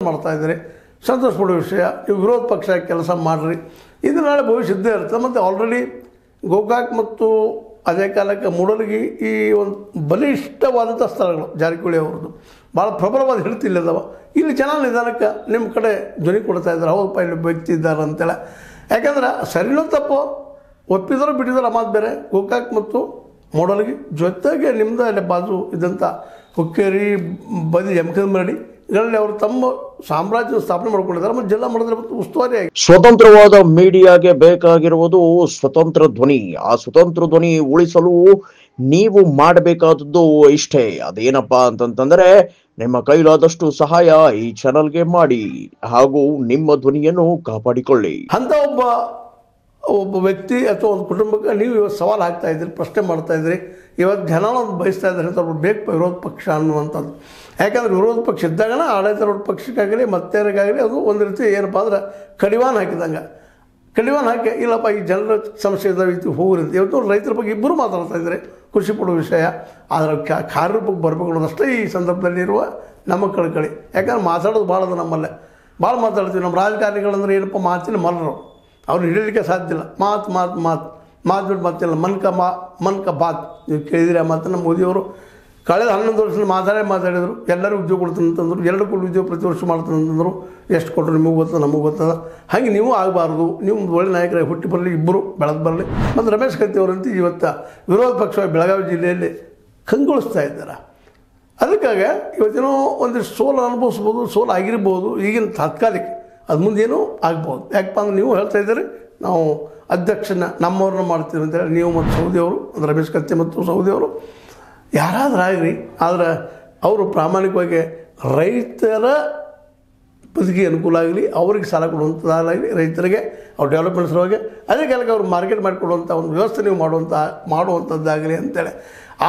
ಮಾಡ್ತಾ ಇದ್ದೀರಿ, ಸಂತೋಷ ಪಡೋ ವಿಷಯ. ನೀವು ವಿರೋಧ ಪಕ್ಷ ಕೆಲಸ ಮಾಡಿರಿ, ಇದು ನಾಳೆ ಭವಿಷ್ಯ ಇದ್ದೇ ಇರುತ್ತೆ. ಮತ್ತು ಆಲ್ರೆಡಿ ಗೋಕಾಕ್ ಮತ್ತು ಅದೇ ಕಾಲಕ್ಕೆ ಮೂಡಲಗಿ ಈ ಒಂದು ಬಲಿಷ್ಠವಾದಂಥ ಸ್ಥಳಗಳು ಜಾರಕಿಹೊಳಿ ಅವ್ರದ್ದು ಭಾಳ ಪ್ರಬಲವಾದ ಹಿಡಿತಿಲ್ಲದವ. ಇಲ್ಲಿ ಜನ ನಿಧಾನಕ್ಕೆ ನಿಮ್ಮ ಕಡೆ ಧ್ವನಿ ಕೊಡ್ತಾ ಇದ್ದಾರೆ, ಹೌದಪ್ಪ ಇಲ್ಲಿ ವ್ಯಕ್ತಿ ಇದ್ದಾರೆ ಅಂತೇಳಿ. ಯಾಕಂದ್ರೆ ಸರಿನೋ ತಪ್ಪು ಒಪ್ಪಿದ್ರು ಬಿಟ್ಟಿದ್ರು ಮಾತು ಬೇರೆ. ಗೋಕಾಕ್ ಮತ್ತು ಮೂಡಲಗಿ ಜೊತೆಗೆ ನಿಮ್ಮದು ಅಲ್ಲಿ ಬಾಜು ಇದ್ದಂಥ ಹುಕ್ಕೇರಿ ಬದಿ ಎಮ್ಕಂಬರಡಿ ಇದರಲ್ಲಿ ಅವರು ತಮ್ಮ ಸಾಮ್ರಾಜ್ಯ ಸ್ಥಾಪನೆ ಮಾಡ್ಕೊಂಡಿದ್ದಾರೆ. ಮತ್ತು ಜಿಲ್ಲಾ ಮಟ್ಟದಲ್ಲಿ ಮತ್ತು ಉಸ್ತುವಾರಿಯಾಗಿ ಸ್ವತಂತ್ರವಾದ ಮೀಡಿಯಾಗೆ ಬೇಕಾಗಿರುವುದು ಸ್ವತಂತ್ರ ಧ್ವನಿ. ಆ ಸ್ವತಂತ್ರ ಧ್ವನಿ ಉಳಿಸಲು ನೀವು ಮಾಡಬೇಕಾದದ್ದು ಇಷ್ಟೇ. ಅದೇನಪ್ಪಾ ಅಂತಂತಂದ್ರೆ ನಿಮ್ಮ ಕೈಲಾದಷ್ಟು ಸಹಾಯ ಈ ಚಾನಲ್ಗೆ ಮಾಡಿ ಹಾಗೂ ನಿಮ್ಮ ಧ್ವನಿಯನ್ನು ಕಾಪಾಡಿಕೊಳ್ಳಿ. ಅಂತ ಒಬ್ಬ ವ್ಯಕ್ತಿ ಅಥವಾ ಒಂದು ಕುಟುಂಬಕ್ಕೆ ನೀವು ಇವತ್ತು ಸವಾಲು ಹಾಕ್ತಾ ಇದ್ದೀರಿ, ಪ್ರಶ್ನೆ ಮಾಡ್ತಾ ಇದ್ದೀರಿ, ಇವತ್ತು ಜನ ಬಯಸ್ತಾ ಇದ್ದಾರೆ ಅಂತ ಅವ್ರು ಬೇಕು ವಿರೋಧ ಪಕ್ಷ ಅನ್ನುವಂಥದ್ದು. ಯಾಕಂದರೆ ವಿರೋಧ ಪಕ್ಷ ಇದ್ದಾಗನ ಆಡಳಿತಾರೂಢ ಪಕ್ಷಕ್ಕಾಗಲಿ ಮತ್ತೇರಿಗಾಗಲಿ ಅದು ಒಂದು ರೀತಿ ಏನಪ್ಪ ಅಂದ್ರೆ ಕಡಿವಾಣ ಹಾಕಿದಂಗೆ. ಕಡಿವಾಣ ಹಾಕಿ ಇಲ್ಲಪ್ಪ ಈ ಜನರ ಸಮಸ್ಯೆ ಇದ್ದಾವೆ ಇದು ಹೋಗ್ರಿ ಅಂತ. ಇವತ್ತು ರೈತರ ಬಗ್ಗೆ ಇಬ್ಬರು ಮಾತಾಡ್ತಾ ಇದ್ದಾರೆ, ಖುಷಿ ಪಡೋ ವಿಷಯ. ಆದರೆ ಕಾರ್ಯರೂಪಕ್ಕೆ ಬರಬೇಕು ಅನ್ನೋದಷ್ಟೇ ಈ ಸಂದರ್ಭದಲ್ಲಿ ಇರುವ ನಮ್ಮ ಕಳ್ಕಳಿ. ಯಾಕಂದ್ರೆ ಮಾತಾಡೋದು ಭಾಳ ಅದು ನಮ್ಮಲ್ಲೇ ಭಾಳ ಮಾತಾಡ್ತೀವಿ. ನಮ್ಮ ರಾಜಕಾರಣಿಗಳಂದ್ರೆ ಏನಪ್ಪ ಮಾತಿನ ಮಲ್ಲರು, ಅವ್ರು ಹಿಡಿಯಲಿಕ್ಕೆ ಸಾಧ್ಯ ಇಲ್ಲ. ಮಾತು ಮಾತು ಮಾತು ಮಾತು ಬಿಟ್ಟು ಮಾತಿಲ್ಲ. ಮನ್ ಕ ಬಾತ್ ನೀವು ಕೇಳಿದಿರಿ ಆ ಮಾತನ್ನು ಮೋದಿಯವರು ಕಳೆದ 11 ವರ್ಷದಲ್ಲಿ ಮಾತಾಡಿದರು. ಎಲ್ಲರಿಗೂ ಉದ್ಯೋಗ ಕೊಡ್ತೀನಿ ಅಂತಂದರು, 2 ಕೋಟಿ ಉದ್ಯೋಗ ಪ್ರತಿ ವರ್ಷ ಮಾಡ್ತೀನಿ ಅಂತಂದರು. ಎಷ್ಟು ಕೊಟ್ಟರು ನಿಮಗೆ ಗೊತ್ತದ, ನಮಗೆ ಗೊತ್ತದ. ಹಾಗೆ ನೀವು ಆಗಬಾರ್ದು, ನೀವು ಒಂದು ಒಳ್ಳೆ ನಾಯಕರಾಗಿ ಹುಟ್ಟಿ ಬರಲಿ, ಇಬ್ಬರು ಬೆಳೆದು ಬರಲಿ. ಮತ್ತು ರಮೇಶ್ ಕತ್ತಿ ಅವರಂತೂ ಇವತ್ತು ವಿರೋಧ ಪಕ್ಷವಾಗಿ ಬೆಳಗಾವಿ ಜಿಲ್ಲೆಯಲ್ಲಿ ಕಂಗೊಳಿಸ್ತಾ ಇದ್ದಾರೆ. ಅದಕ್ಕಾಗಿ ಇವತ್ತೇನೋ ಒಂದಿಷ್ಟು ಸೋಲು ಅನುಭವಿಸ್ಬೋದು, ಸೋಲು ಆಗಿರ್ಬೋದು ಈಗಿನ ತಾತ್ಕಾಲಿಕ, ಅದು ಮುಂದೇನೂ ಆಗ್ಬೋದು. ಯಾಕಪ್ಪ ಅಂದ್ರೆ ನೀವು ಹೇಳ್ತಾ ಇದ್ದೀರಿ ನಾವು ಅಧ್ಯಕ್ಷನ ನಮ್ಮವ್ರನ್ನ ಮಾಡ್ತೀವಿ ಅಂತೇಳಿ. ನೀವು ಮತ್ತು ಸೌದಿಯವರು ಅಂದರೆ ರಮೇಶ್ ಕತ್ತಿ ಮತ್ತು ಸೌದಿಯವರು ಯಾರಾದರೂ ಆಗಲಿ, ಆದರೆ ಅವರು ಪ್ರಾಮಾಣಿಕವಾಗಿ ರೈತರ ಬದುಕಿಗೆ ಅನುಕೂಲ ಆಗಲಿ, ಅವ್ರಿಗೆ ಸಾಲ ಕೊಡುವಂಥದ್ದಾಗಲಿ, ರೈತರಿಗೆ ಅವ್ರ ಡೆವಲಪ್ಮೆಂಟ್ ಸಲುವಾಗಿ ಅದೇ ಕಾಲಕ್ಕೆ ಅವ್ರು ಮಾರ್ಕೆಟ್ ಮಾಡಿಕೊಡುವಂಥ ಒಂದು ವ್ಯವಸ್ಥೆ ನೀವು ಮಾಡುವಂಥದ್ದಾಗಲಿ ಅಂತೇಳಿ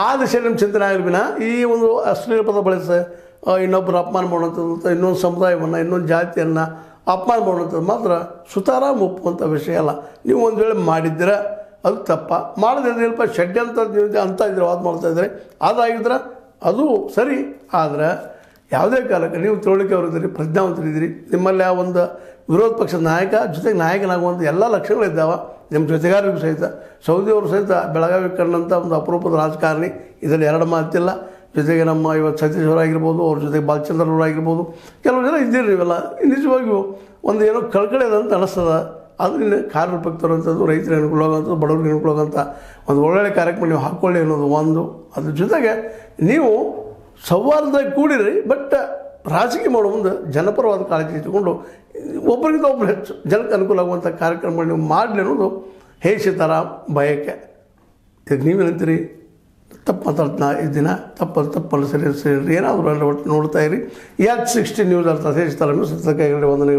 ಆ ದಿಶೆಯಲ್ಲಿ ನಿಮ್ಮ ಚಿಂತನೆ ಆಗಲಿ ವಿನ ಈ ಒಂದು ಅಶ್ಲೀಲ ಪದ ಬಳಸಿ ಇನ್ನೊಬ್ಬರು ಅಪಮಾನ ಮಾಡುವಂಥದ್ದು, ಇನ್ನೊಂದು ಸಮುದಾಯವನ್ನು ಇನ್ನೊಂದು ಜಾತಿಯನ್ನು ಅಪಮಾನ ಮಾಡುವಂಥದ್ದು ಮಾತ್ರ ಸುತಾರಾಮ್ ಒಪ್ಪುವಂಥ ವಿಷಯ ಅಲ್ಲ. ನೀವು ಒಂದು ವೇಳೆ ಮಾಡಿದ್ದೀರ ಅದು ತಪ್ಪ, ಮಾಡದಿದ್ರೆ ಸ್ವಲ್ಪ ಷಡ್ಯಂತ್ರ ಅಂತ ಇದ್ರೆ ವಾದ ಮಾಡ್ತಾ ಇದ್ದಾರೆ, ಅದಾಗಿದ್ರೆ ಅದು ಸರಿ. ಆದರೆ ಯಾವುದೇ ಕಾಲಕ್ಕೆ ನೀವು ತಿಳುವಳಿಕೆ ಅವರಿದ್ದೀರಿ, ಪ್ರಜ್ಞಾವಂತರಿದ್ದೀರಿ, ನಿಮ್ಮಲ್ಲಿ ಆ ಒಂದು ವಿರೋಧ ಪಕ್ಷದ ನಾಯಕ ಜೊತೆಗೆ ನಾಯಕನಾಗುವಂಥ ಎಲ್ಲ ಲಕ್ಷಣಗಳಿದ್ದಾವೆ. ನಿಮ್ಮ ಜೊತೆಗಾರರಿಗೂ ಸಹಿತ ಸೌದಿಯವರು ಸಹಿತ ಬೆಳಗಾವಿ ಕಂಡಂಥ ಒಂದು ಅಪರೂಪದ ರಾಜಕಾರಣಿ, ಇದರಲ್ಲಿ 2 ಮಾತಿಲ್ಲ. ಜೊತೆಗೆ ನಮ್ಮ ಇವತ್ತು ಸತೀಶ್ ಅವರಾಗಿರ್ಬೋದು, ಅವ್ರ ಜೊತೆಗೆ ಬಾಲಚಂದ್ರವರಾಗಿರ್ಬೋದು, ಕೆಲವು ಜನ ಇದ್ದೀರಿ. ನೀವೆಲ್ಲ ನಿಜವಾಗಿಯೂ ಒಂದು ಏನೋ ಕಳ್ಕಳಿ ಅದಂತ ಅನಿಸ್ತದ. ಅದರಿಂದ ಕಾರ್ಯರೂಪಕ್ಕೆ ತರುವಂಥದ್ದು, ರೈತರಿಗೆ ಅನುಕೂಲ ಆಗುವಂಥದ್ದು, ಬಡವರಿಗೆ ಅನುಕೂಲ ಆಗುವಂಥ ಒಂದು ಒಳ್ಳೊಳ್ಳೆ ಕಾರ್ಯಕ್ರಮ ನೀವು ಹಾಕ್ಕೊಳ್ಳಿ ಅನ್ನೋದು ಒಂದು. ಅದ್ರ ಜೊತೆಗೆ ನೀವು ಸೌಹಾರ್ದವಾಗಿ ಕೂಡಿರಿ, ಬಟ್ ರಾಜಕೀಯ ಮಾಡೋ ಮುಂದೆ ಜನಪರವಾದ ಕಾಳಜಿ ಇಟ್ಟುಕೊಂಡು ಒಬ್ಬರಿಗಿಂತ ಒಬ್ಬರು ಹೆಚ್ಚು ಜನಕ್ಕೆ ಅನುಕೂಲ ಆಗುವಂಥ ಕಾರ್ಯಕ್ರಮಗಳು ನೀವು ಮಾಡಲಿ ಅನ್ನೋದು ಹೇಸಿತರ ಬಯಕೆ. ಈಗ ನೀವೇನಂತೀರಿ? ತಪ್ಪು ಮಾತಾಡ್ತಾ ಇದ್ದೀನ, ತಪ್ಪಲ್ಲಿ ಸರಿ ಏನಾದರೂ ಒಟ್ಟು ನೋಡ್ತಾ ಇರಿ. H60 ನ್ಯೂಸ್ ಅರ್ಥ ಹೇಸಿತರ ವಂದನೆಗಳು.